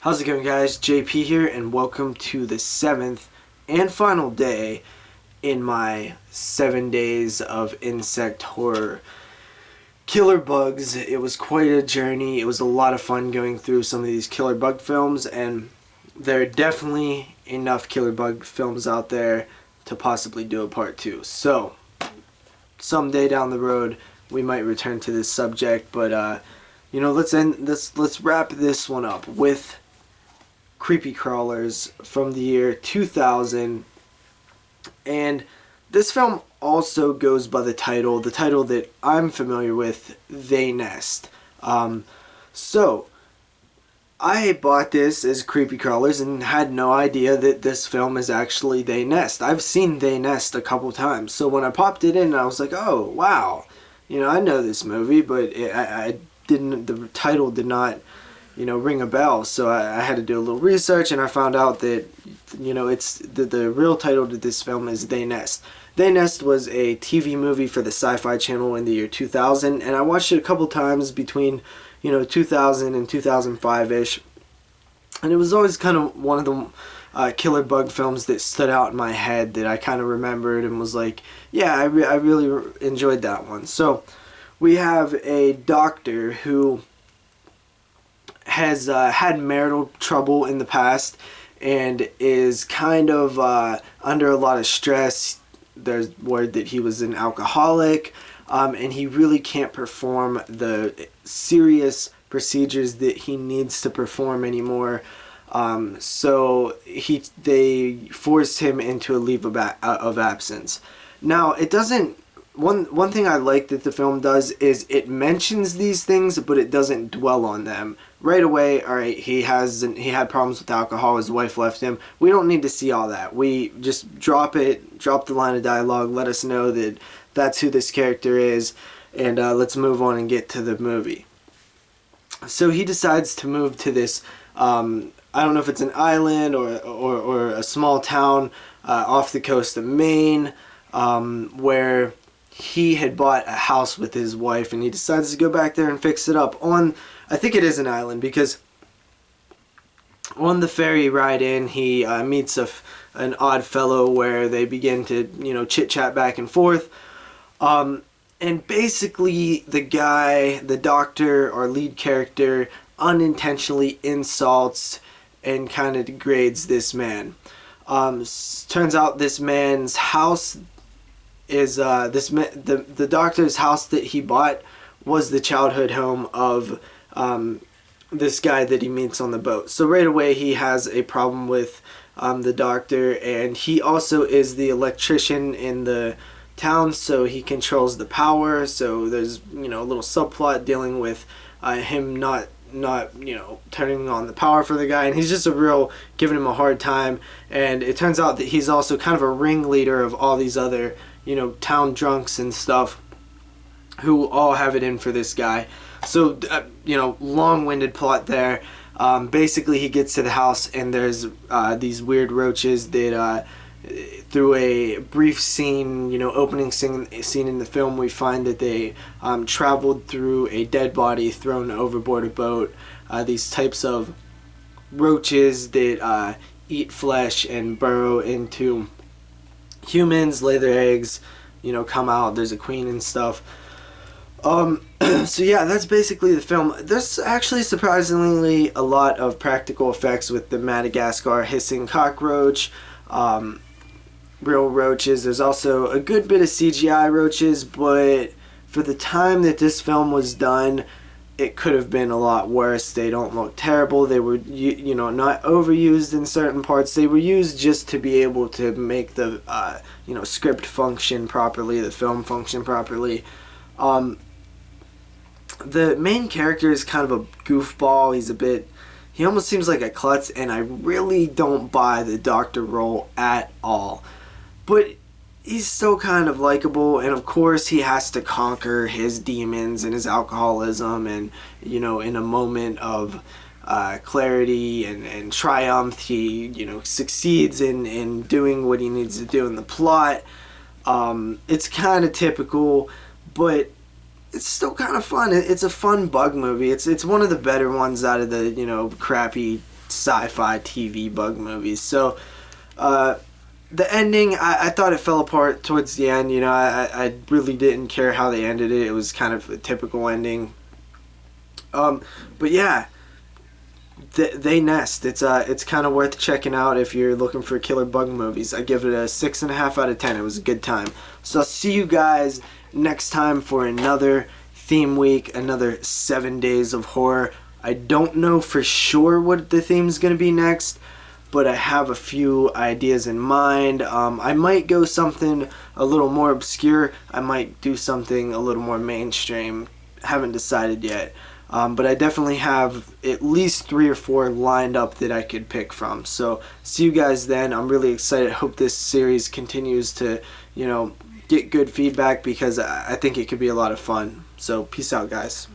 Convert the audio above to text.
How's it going, guys? JP here, and welcome to the seventh and final day in my 7 days of insect horror. Killer bugs. It was quite a journey. It was a lot of fun going through some of these killer bug films, and there are definitely enough killer bug films out there to possibly do a part two. So, someday down the road, we might return to this subject, but let's wrap this one up with Creepy Crawlers from the year 2000. And this film also goes by the title that I'm familiar with, They Nest. So I bought this as Creepy Crawlers and had no idea that this film is actually They Nest. I've seen They Nest a couple times, so when I popped it in, I was like, oh wow, I know this movie, but I didn't. The title did not ring a bell. So I had to do a little research, and I found out that it's the real title to this film is They Nest. They Nest was a TV movie for the Sci-Fi Channel in the year 2000, and I watched it a couple times between 2000 and 2005-ish, and it was always kind of one of the killer bug films that stood out in my head that I kind of remembered and was like, yeah, I really enjoyed that one. So we have a doctor who has had marital trouble in the past and is kind of under a lot of stress. There's word that he was an alcoholic, and he really can't perform the serious procedures that he needs to perform anymore. So they force him into a leave of absence. Now, it doesn't. One thing I like that the film does is it mentions these things, but it doesn't dwell on them right away. All right, he had problems with alcohol. His wife left him. We don't need to see all that. We just drop the line of dialogue. Let us know that that's who this character is, and let's move on and get to the movie. So he decides to move to this. I don't know if it's an island or a small town off the coast of Maine, where he had bought a house with his wife, and he decides to go back there and fix it up on, I think it is an island, because on the ferry ride in, he meets an odd fellow where they begin to, chit-chat back and forth. And basically the doctor, our lead character, unintentionally insults and kind of degrades this man. Turns out this man's house is the doctor's house that he bought was the childhood home of this guy that he meets on the boat. So right away he has a problem with the doctor, and he also is the electrician in the town, so he controls the power. So there's a little subplot dealing with him not turning on the power for the guy, and he's just giving him a hard time. And it turns out that he's also kind of a ringleader of all these other town drunks and stuff who all have it in for this guy. So, long-winded plot there. Basically, he gets to the house, and there's these weird roaches that, through a brief scene, opening scene in the film, we find that they traveled through a dead body thrown overboard a boat. These types of roaches that eat flesh and burrow into humans, lay their eggs, come out. There's a queen and stuff. So yeah, that's basically the film. There's actually surprisingly a lot of practical effects with the Madagascar hissing cockroach, real roaches. There's also a good bit of CGI roaches, but for the time that this film was done, it could have been a lot worse. They don't look terrible. They were, not overused in certain parts. They were used just to be able to make the, script function properly, the film function properly. The main character is kind of a goofball. He almost seems like a klutz, and I really don't buy the doctor role at all. But he's still kind of likable, and of course he has to conquer his demons and his alcoholism, and in a moment of clarity and triumph, he succeeds in doing what he needs to do in the plot. It's kind of typical, but it's still kind of fun. It's a fun bug movie. It's one of the better ones out of the crappy sci-fi TV bug movies. So the ending, I thought it fell apart towards the end. You know, I really didn't care how they ended it. It was kind of a typical ending. But yeah, They Nest. It's kind of worth checking out if you're looking for killer bug movies. I give it a 6.5 out of 10. It was a good time. So I'll see you guys next time for another theme week, another 7 days of horror. I don't know for sure what the theme's going to be next, but I have a few ideas in mind. I might go something a little more obscure. I might do something a little more mainstream. Haven't decided yet. But I definitely have at least 3 or 4 lined up that I could pick from. So see you guys then. I'm really excited. Hope this series continues to, get good feedback, because I think it could be a lot of fun. So peace out, guys.